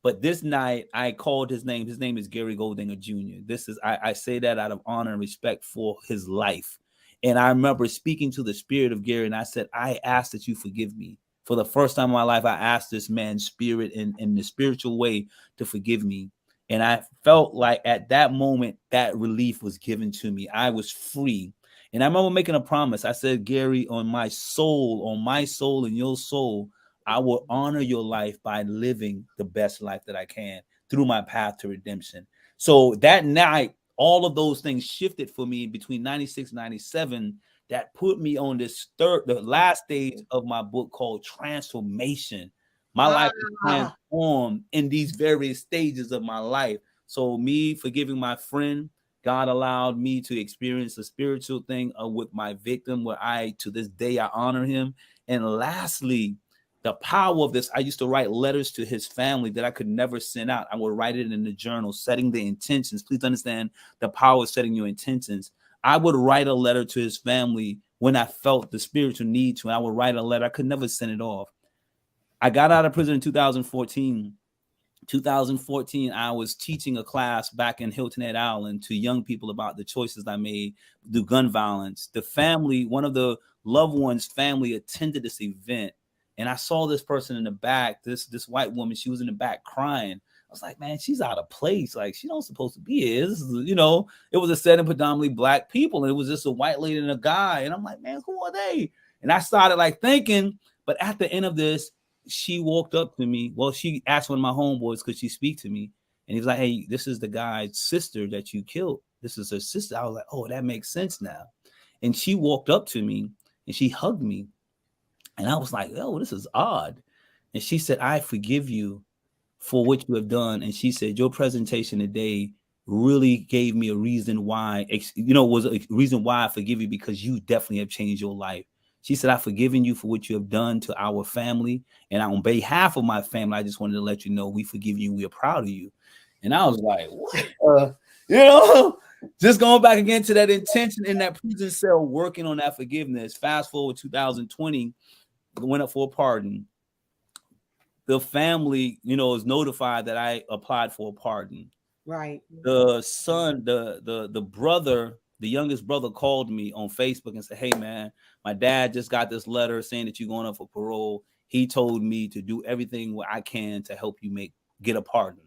But this night I called his name. His name is Gary Goldinger Jr. I say that out of honor and respect for his life. And I remember speaking to the spirit of Gary, and I said, I ask that you forgive me. For the first time in my life, I asked this man's spirit in the spiritual way to forgive me. And I felt like at that moment, that relief was given to me. I was free. And I remember making a promise. I said, Gary, on my soul and your soul, I will honor your life by living the best life that I can through my path to redemption. So that night, all of those things shifted for me between 96 and 97. That put me on the last stage of my book called Transformation. My life was transformed in these various stages of my life. So me forgiving my friend, God allowed me to experience a spiritual thing with my victim where to this day, I honor him. And lastly, the power of this, I used to write letters to his family that I could never send out. I would write it in the journal, setting the intentions. Please understand the power of setting your intentions. I would write a letter to his family when I felt the spiritual need to. I would write a letter. I could never send it off. I got out of prison in 2014. 2014, I was teaching a class back in Hilton Head Island to young people about the choices I made through gun violence. The family, one of the loved ones' family attended this event. And I saw this person in the back, this white woman, she was in the back crying. I was like, man, she's out of place. Like, she don't supposed to be here. This is, it was a setting predominantly black people. And it was just a white lady and a guy. And I'm like, man, who are they? And I started like thinking, but at the end of this, she walked up to me. Well, she asked one of my homeboys, could she speak to me? And he was like, hey, this is the guy's sister that you killed. This is her sister. I was like, oh, that makes sense now. And she walked up to me and she hugged me. And I was like, oh, this is odd. And she said, I forgive you for what you have done. And she said, your presentation today really gave me a reason why, was a reason why I forgive you, because you definitely have changed your life. She said, I've forgiven you for what you have done to our family. And on behalf of my family, I just wanted to let you know we forgive you. We are proud of you. And I was like, what? Just going back again to that intention in that prison cell, working on that forgiveness. Fast forward 2020, went up for a pardon. The family, is notified that I applied for a pardon. Right. The son, the brother, the youngest brother called me on Facebook and said, hey, man, my dad just got this letter saying that you're going up for parole. He told me to do everything what I can to help you get a pardon.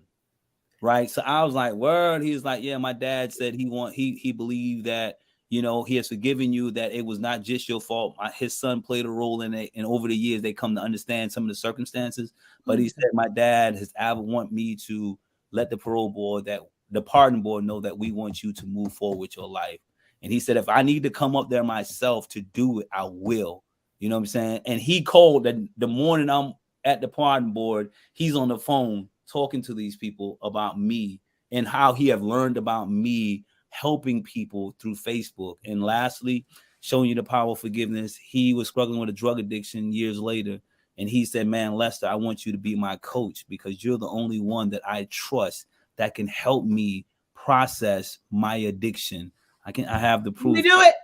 Right. So I was like, word. He was like, yeah, my dad said he believed that, he has forgiven you, that it was not just your fault. His son played a role in it. And over the years, they come to understand some of the circumstances. But he said, my dad has want me to let the parole board, the pardon board, know that we want you to move forward with your life. And he said, if I need to come up there myself to do it, I will. You know what I'm saying? And he called the morning I'm at the pardon board. He's on the phone talking to these people about me and how he have learned about me helping people through Facebook. And lastly, showing you the power of forgiveness. He was struggling with a drug addiction years later. And he said, man, Lester, I want you to be my coach because you're the only one that I trust that can help me process my addiction. I have the proof. We do it.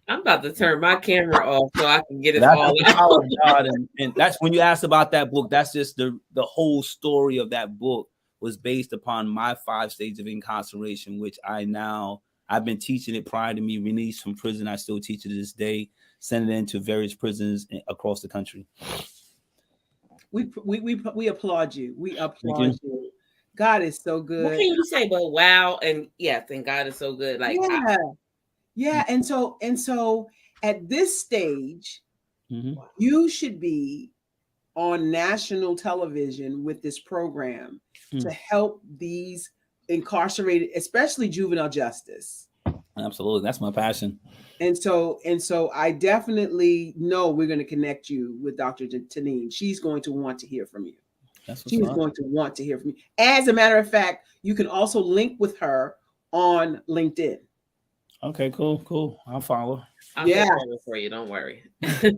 I'm about to turn my camera off so I can get it that's all the out. power of God. And that's when you asked about that book. That's just the whole story of that book. was based upon my 5 stages of incarceration, which I've been teaching it prior to me released from prison. I still teach it to this day, send it into various prisons across the country. We applaud you. We applaud you. God is so good. What can you say but wow and thank God is so good. Like yeah. And so at this stage, you should be on national television with this program to help these incarcerated, especially juvenile justice. Absolutely. That's my passion. And so I definitely know we're going to connect you with Dr. Tanine. She's going to want to hear from you. She's going to want to hear from you. As a matter of fact, you can also link with her on LinkedIn. Okay, cool. I'll follow. I'll get over for you. Don't worry. I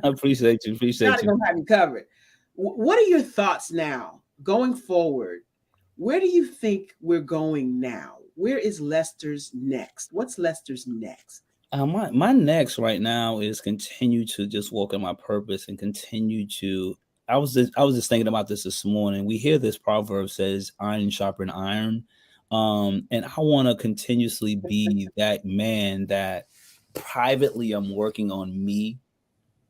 appreciate you. Not gonna have you covered. What are your thoughts now going forward? Where do you think we're going now? Where is Lester's next? What's Lester's next? My next right now is continue to just walk in my purpose and continue to. I was just thinking about this morning. We hear this proverb says, "Iron sharpen iron," and I want to continuously be that man that privately I'm working on me,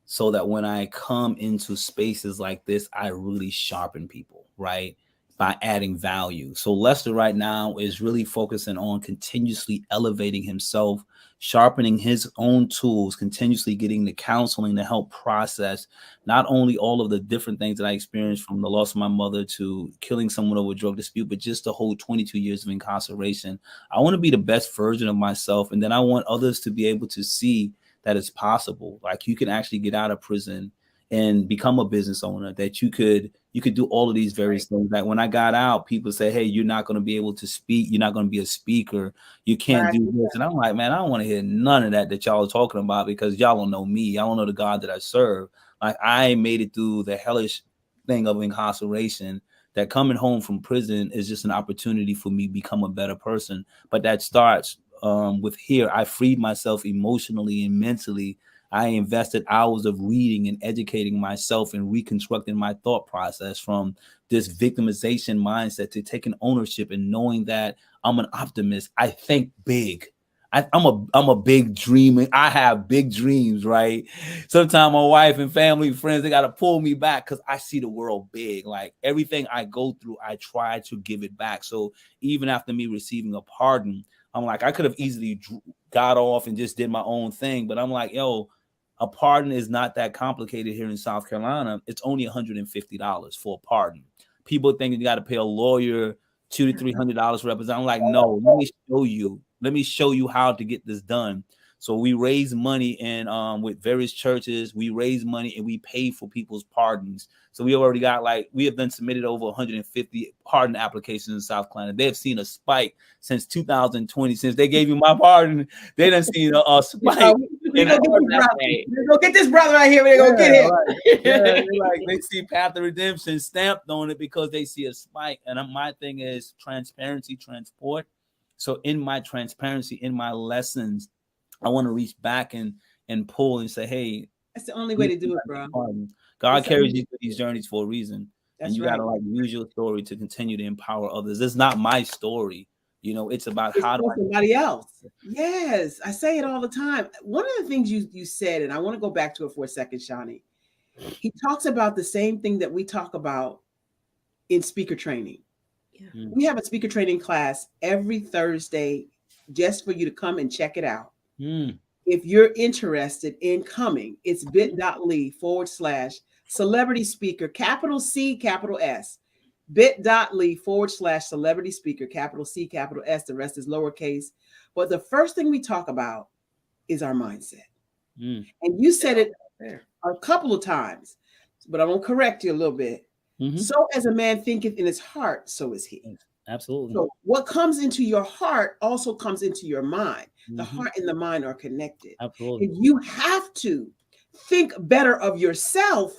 so that when I come into spaces like this, I really sharpen people, right? By adding value. So Lester right now is really focusing on continuously elevating himself, sharpening his own tools, continuously getting the counseling to help process not only all of the different things that I experienced from the loss of my mother to killing someone over a drug dispute, but just the whole 22 years of incarceration. I want to be the best version of myself. And then I want others to be able to see that it's possible. Like you can actually get out of prison and become a business owner, that you could do all of these various things. That when I got out, people say, hey, you're not going to be able to speak. You're not going to be a speaker. You can't do this. And I'm like, man, I don't want to hear none of that y'all are talking about, because y'all don't know me. Y'all don't know the God that I serve. Like I made it through the hellish thing of incarceration, that coming home from prison is just an opportunity for me to become a better person. But that starts with here. I freed myself emotionally and mentally. I invested hours of reading and educating myself and reconstructing my thought process from this victimization mindset to taking ownership and knowing that I'm an optimist. I think big. I'm a big dreamer. I have big dreams, right? Sometimes my wife and family, friends, they got to pull me back because I see the world big. Like everything I go through, I try to give it back. So even after me receiving a pardon, I'm like, I could have easily got off and just did my own thing. But I'm like, yo, a pardon is not that complicated here in South Carolina. It's only $150 for a pardon. People think you got to pay a lawyer $200 to $300 for represent. I'm like, no, let me show you how to get this done. So we raise money and with various churches, we raise money and we pay for people's pardons. So we already got we have been submitted over 150 pardon applications in South Carolina. They've seen a spike since 2020. Since they gave you my pardon, they done seen a spike. We're gonna get this brother right here. We're gonna get him. Right. They see Path of Redemption stamped on it because they see a spike. And my thing is transparency, transport. So in my transparency, in my lessons, I want to reach back and pull and say, hey, that's the only way to do it, bro. God carries you through these journeys for a reason. And you gotta use your story to continue to empower others. It's not my story. It's about how to somebody else. Yes, I say it all the time. One of the things you said, and I want to go back to it for a second, Shani. He talks about the same thing that we talk about in speaker training. Yeah. We have a speaker training class every Thursday just for you to come and check it out. If you're interested in coming, it's bit.ly/celebrity speaker, capital C, capital S. bit.ly/celebrity speaker, capital C, capital S. The rest is lowercase. But the first thing we talk about is our mindset. And you said it a couple of times, but I'm going to correct you a little bit. So as a man thinketh in his heart, so is he. Absolutely. So what comes into your heart also comes into your mind. The heart and the mind are connected. Absolutely. And you have to think better of yourself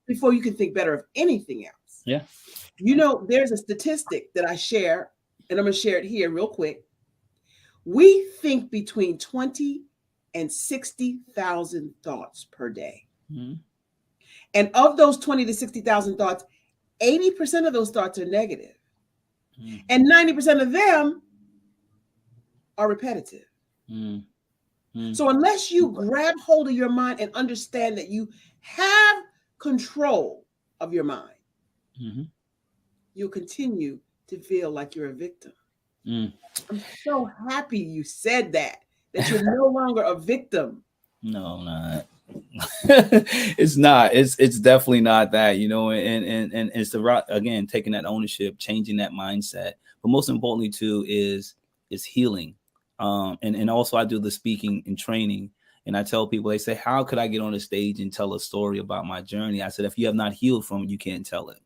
before you can think better of anything else. Yeah. There's a statistic that I share, and I'm going to share it here real quick. We think between 20 and 60,000 thoughts per day. And of those 20 to 60,000 thoughts, 80% of those thoughts are negative. And 90% of them are repetitive. So unless you grab hold of your mind and understand that you have control of your mind, you'll continue to feel like you're a victim. I'm so happy you said that you're no longer a victim. No, I'm not. It's not. It's definitely not that, you know, and it's the right, again, taking that ownership, changing that mindset. But most importantly too is healing. And also I do the speaking and training, and I tell people, they say, how could I get on a stage and tell a story about my journey? I said, if you have not healed from it, you can't tell it.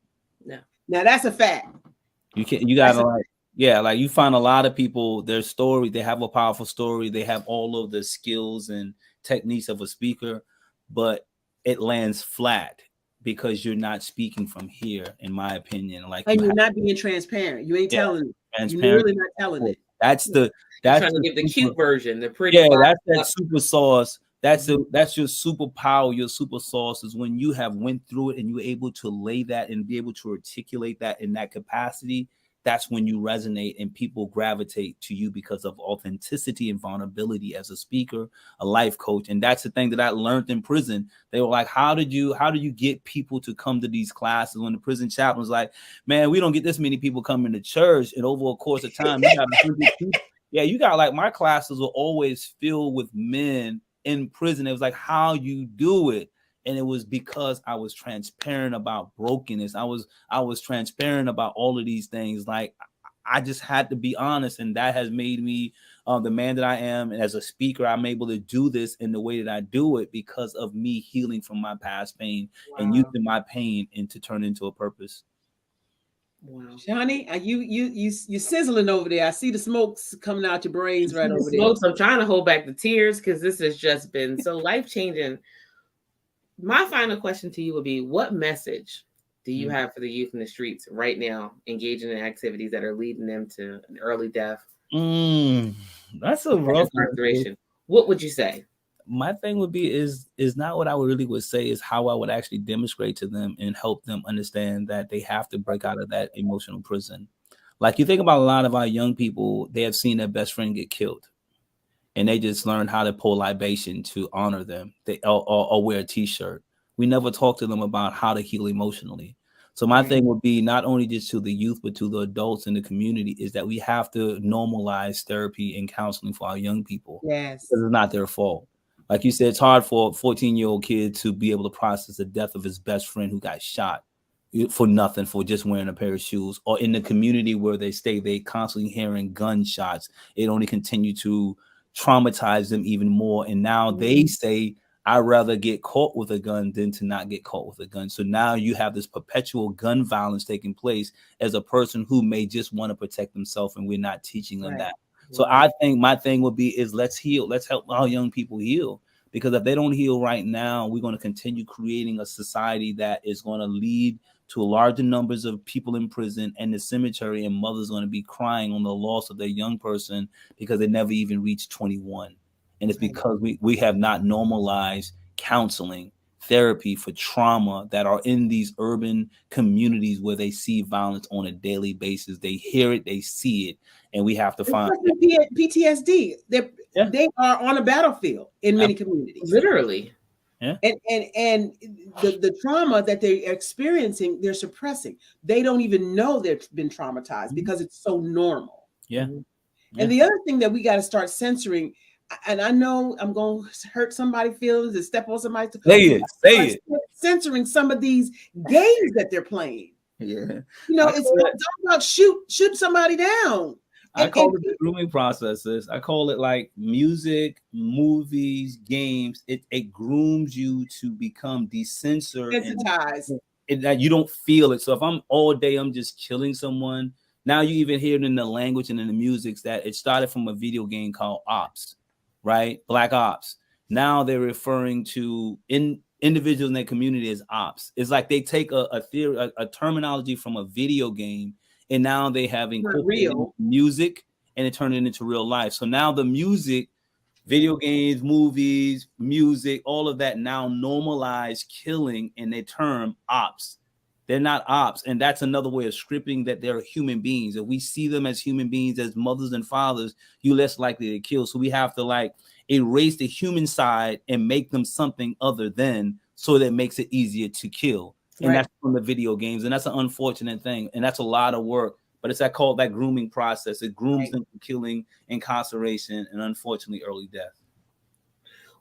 No. Now that's a fact. You can't, you gotta like, yeah, like you find a lot of people, their story, they have a powerful story, they have all of the skills and techniques of a speaker, but it lands flat because you're not speaking from here, in my opinion. Like, and you're not being transparent. You ain't telling it. Transparent. You're really not telling it. That's trying to give the cute version, the pretty. Yeah, that's that super sauce. That's your superpower. Your super sauce is when you have went through it and you're able to lay that and be able to articulate that in that capacity. That's when you resonate and people gravitate to you because of authenticity and vulnerability as a speaker, a life coach. And that's the thing that I learned in prison. They were like, how do you get people to come to these classes? When the prison chaplain was like, man, we don't get this many people coming to church. And over a course of time, you got 100 people. Yeah, you got, like, my classes were always filled with men in prison. It was like, how you do it. And it was because I was transparent about brokenness. I was transparent about all of these things. Like, I just had to be honest, and that has made me the man that I am. And as a speaker, I'm able to do this in the way that I do it because of me healing from my past pain and using my pain and to turn into a purpose. Wow, Shani, you sizzling over there. I see the smokes coming out your brains right over there. I'm trying to hold back the tears because this has just been so life-changing. My final question to you would be, what message do you have for the youth in the streets right now, engaging in activities that are leading them to an early death? That's a rough incarceration. What would you say? My thing would be is not what I really would say, is how I would actually demonstrate to them and help them understand that they have to break out of that emotional prison. Like, you think about a lot of our young people, they have seen their best friend get killed. And they just learned how to pour libation to honor them. They or wear a t-shirt. We never talk to them about how to heal emotionally. So my thing would be not only just to the youth, but to the adults in the community, is that we have to normalize therapy and counseling for our young people. Yes. Because it's not their fault. Like you said, it's hard for a 14-year-old kid to be able to process the death of his best friend who got shot for nothing, for just wearing a pair of shoes. Or in the community where they stay, they constantly hearing gunshots. It only continue to traumatize them even more. And now they say, I'd rather get caught with a gun than to not get caught with a gun. So now you have this perpetual gun violence taking place as a person who may just want to protect themselves, and we're not teaching them that. So I think my thing would be is let's heal. Let's help our young people heal, because if they don't heal right now, we're going to continue creating a society that is going to lead to larger numbers of people in prison and the cemetery, and mothers going to be crying on the loss of their young person because they never even reached 21. And it's because we have not normalized counseling, therapy for trauma that are in these urban communities where they see violence on a daily basis. They hear it, they see it, and we have to find PTSD. They are on a battlefield in many communities. Literally. Yeah. And the trauma that they're experiencing, they're suppressing. They don't even know they've been traumatized because it's so normal. Yeah. And the other thing that we got to start censoring, and I know I'm going to hurt somebody's feelings and step on somebody's. Say it. Censoring some of these games that they're playing. Yeah. You know, it's not about shoot somebody down. I call it the grooming processes. I call it like music, movies, games. It grooms you to become desensitized. And that you don't feel it. So if I'm all day, I'm just killing someone. Now you even hear it in the language and in the music that it started from a video game called Ops, right? Black Ops. Now they're referring to individuals in their community as ops. It's like they take a theory, a terminology from a video game, and now they have incorporated music and it turned it into real life. So now the music, video games, movies, music, all of that now normalize killing, and they term ops. They're not ops. And that's another way of stripping that they're human beings. If we see them as human beings, as mothers and fathers, you're less likely to kill. So we have to like erase the human side and make them something other than, so that makes it easier to kill. And that's from the video games. And that's an unfortunate thing. And that's a lot of work. But it's called that grooming process. It grooms them for killing, incarceration, and unfortunately early death.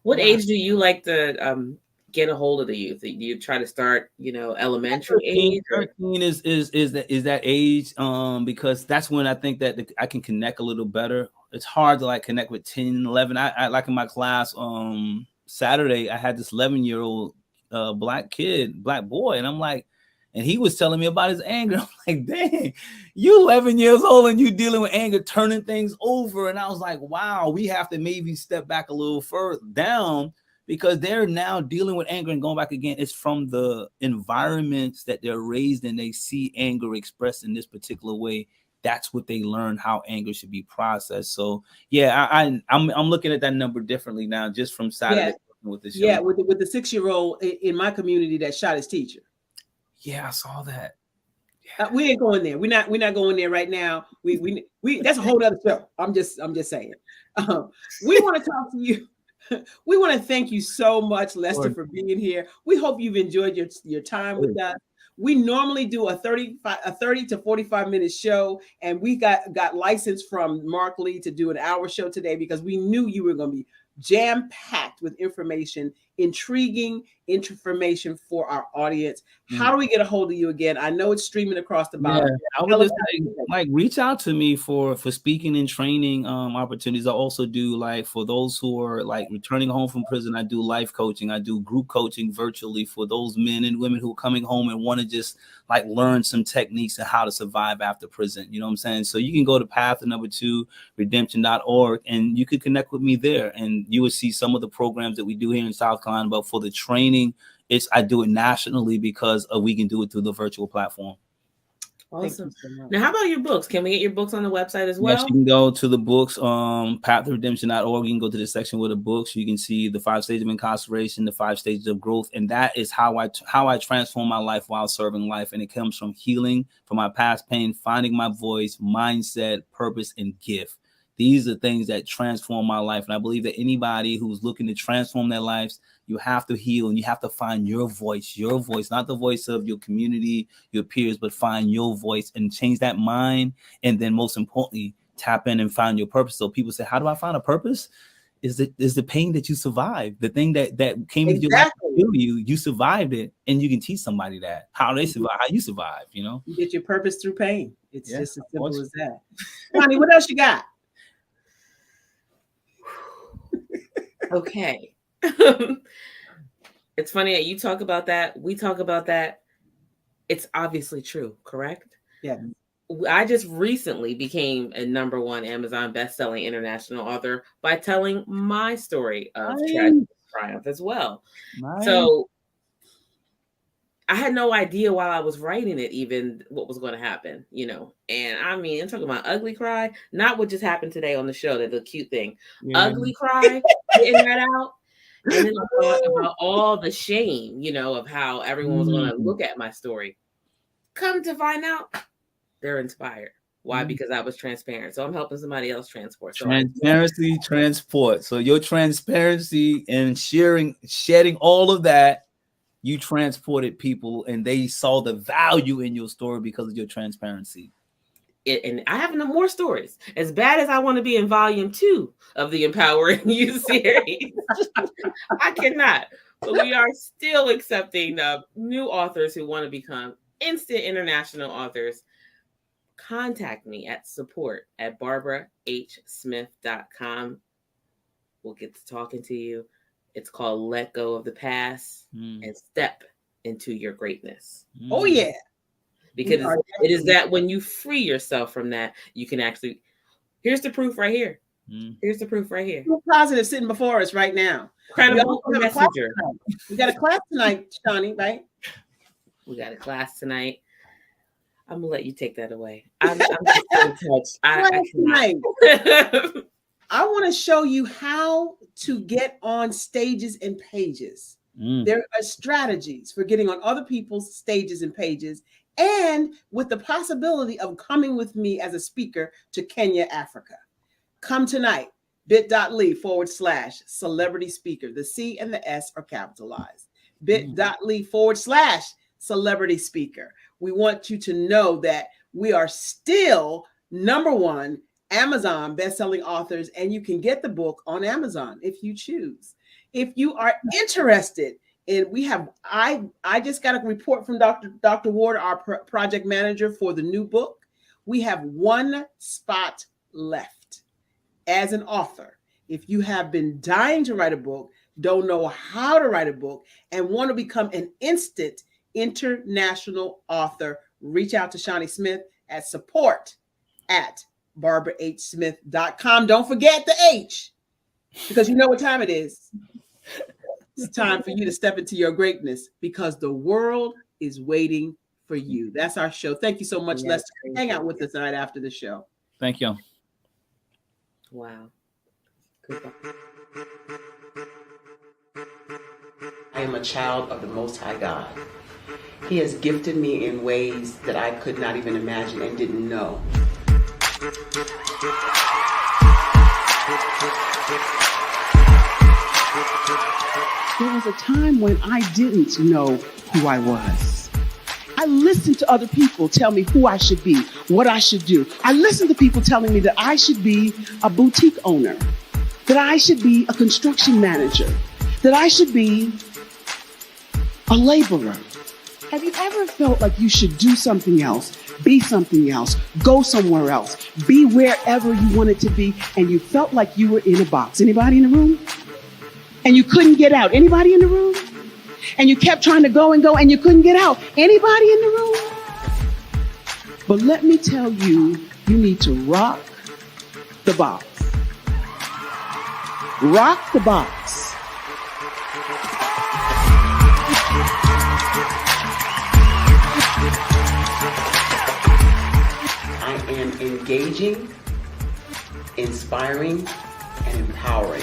What age do you like to get a hold of the youth? Do you try to start, elementary age? 13 is that age, because that's when I think that I can connect a little better. It's hard to like connect with 10, 11. I like in my class Saturday, I had this 11-year-old black boy, and I'm like, and he was telling me about his anger. I'm like, dang, you 11 years old and you dealing with anger, turning things over. And I was like, wow, we have to maybe step back a little further down, because they're now dealing with anger and going back again. It's from the environments that they're raised in. They see anger expressed in this particular way. That's what they learn, how anger should be processed. So yeah, I'm looking at that number differently now, just from Saturday with this. Yeah, with the 6-year-old in my community that shot his teacher. Yeah, I saw that. We ain't going there. We're not going there right now. We that's a whole other show. I'm just saying. We want to talk to you. We want to thank you so much, Lester, for being here. We hope you've enjoyed your time with us. We normally do a 30 to 45 minute show, and we got licensed from Mark Lee to do an hour show today because we knew you were going to be jam-packed with information, intriguing information for our audience. How do we get a hold of you again? I know it's streaming across the bottom. I would just like reach out to me for speaking and training opportunities. I also do, like, for those who are like returning home from prison, I do life coaching. I do group coaching virtually for those men and women who are coming home and want to just like learn some techniques on how to survive after prison. You know what I'm saying? So you can go to path2redemption.org and you could connect with me there, and you will see some of the programs that we do here in South Carolina. But for the training, I do it nationally because we can do it through the virtual platform. Awesome. Now, how about your books? Can we get your books on the website as well? Yes, you can go to the books, path2redemption.org. You can go to the section with the books. You can see the 5 stages of incarceration, the 5 stages of growth, and that is how I transform my life while serving life. And it comes from healing from my past pain, finding my voice, mindset, purpose, and gift. These are things that transform my life. And I believe that anybody who's looking to transform their lives, you have to heal and you have to find your voice, not the voice of your community, your peers, but find your voice and change that mind. And then most importantly, tap in and find your purpose. So people say, how do I find a purpose? Is the pain that you survived, the thing that came into your life to kill you, you survived it, and you can teach somebody that, how they survive, how you survive, You get your purpose through pain. It's just as simple as that. Shani, what else you got? Okay. It's funny that you talk about that. We talk about that. It's obviously true, correct? Yeah. I just recently became a #1 Amazon best-selling international author by telling my story of tragic triumph as well. So I had no idea while I was writing it even what was going to happen, And I mean, I'm talking about ugly cry, not what just happened today on the show, the cute thing. Ugly cry, getting that out. And then I thought about all the shame, of how everyone was going to look at my story. Come to find out, they're inspired. Why? Because I was transparent. So I'm helping somebody else transport. So transparency, transport. So your transparency and shedding all of that, you transported people and they saw the value in your story because of your transparency. And I have no more stories. As bad as I want to be in volume 2 of the Empowering You series, I cannot. But we are still accepting new authors who want to become instant international authors. Contact me at support@barbarahsmith.com. We'll get to talking to you. It's called Let Go of the Past and Step into Your Greatness. Oh, yeah. Because it is that when you free yourself from that, you can actually, here's the proof right here. Here's the proof right here. Positive sitting before us right now. Credible messenger. We got a class tonight, Shani, right? We got a class tonight. I'm going to let you take that away. I'm just so touched. I want to show you how to get on stages and pages. There are strategies for getting on other people's stages and pages, and with the possibility of coming with me as a speaker to Kenya, Africa. Come tonight, bit.ly/celebrity speaker. The C and the S are capitalized. bit.ly/celebrity speaker. We want you to know that we are still #1 Amazon bestselling authors, and you can get the book on Amazon if you choose. If you are interested in, I just got a report from Dr. Ward, our project manager for the new book. We have 1 spot left as an author. If you have been dying to write a book, don't know how to write a book, and want to become an instant international author, reach out to Shani Smith at support@barbarahsmith.com. Don't forget the H, because you know what time it is. It's time for you to step into your greatness, because the world is waiting for you. That's our show. Thank you so much, Lester. Hang out with us tonight after the show. Thank you. Wow. I am a child of the Most High God. He has gifted me in ways that I could not even imagine and didn't know. There was a time when I didn't know who I was. I listened to other people tell me who I should be, what I should do. I listened to people telling me that I should be a boutique owner, that I should be a construction manager, that I should be a laborer. Have you ever felt like you should do something else, be something else, go somewhere else, be wherever you wanted to be, and you felt like you were in a box? Anybody in the room? And you couldn't get out? Anybody in the room? And you kept trying to go and go and you couldn't get out? Anybody in the room? But let me tell you, you need to rock the box. Rock the box. I am engaging, inspiring, and empowering.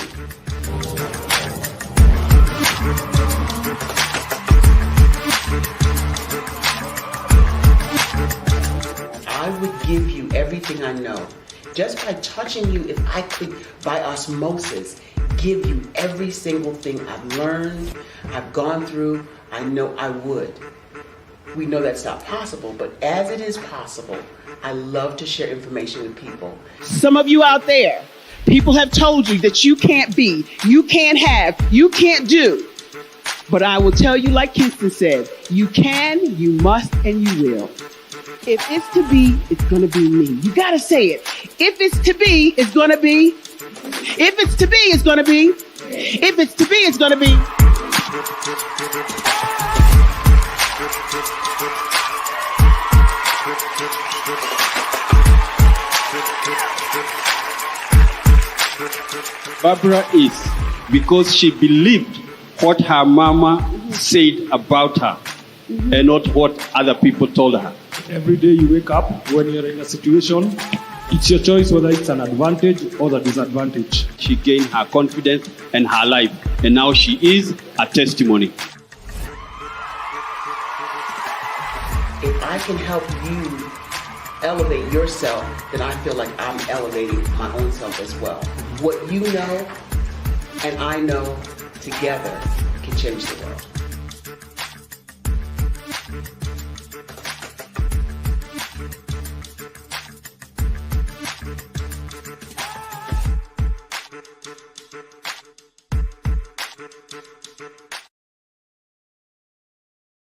I would give you everything I know. Just by touching you, if I could, by osmosis, give you every single thing I've learned, I've gone through, I know I would. We know that's not possible, but as it is possible, I love to share information with people. Some of you out there, people have told you that you can't be, you can't have, you can't do. But I will tell you, like Kinston said, you can, you must, and you will. If it's to be, it's going to be me. You got to say it. If it's to be, it's going to be. If it's to be, it's going to be. If it's to be, it's going to be. Barbara is because she believed what her mama said about her and not what other people told her. Every day you wake up, when you're in a situation, it's your choice whether it's an advantage or the disadvantage. She gained her confidence and her life, and now she is a testimony. If I can help you elevate yourself, then I feel like I'm elevating my own self as well. What you know and I know together can change the world.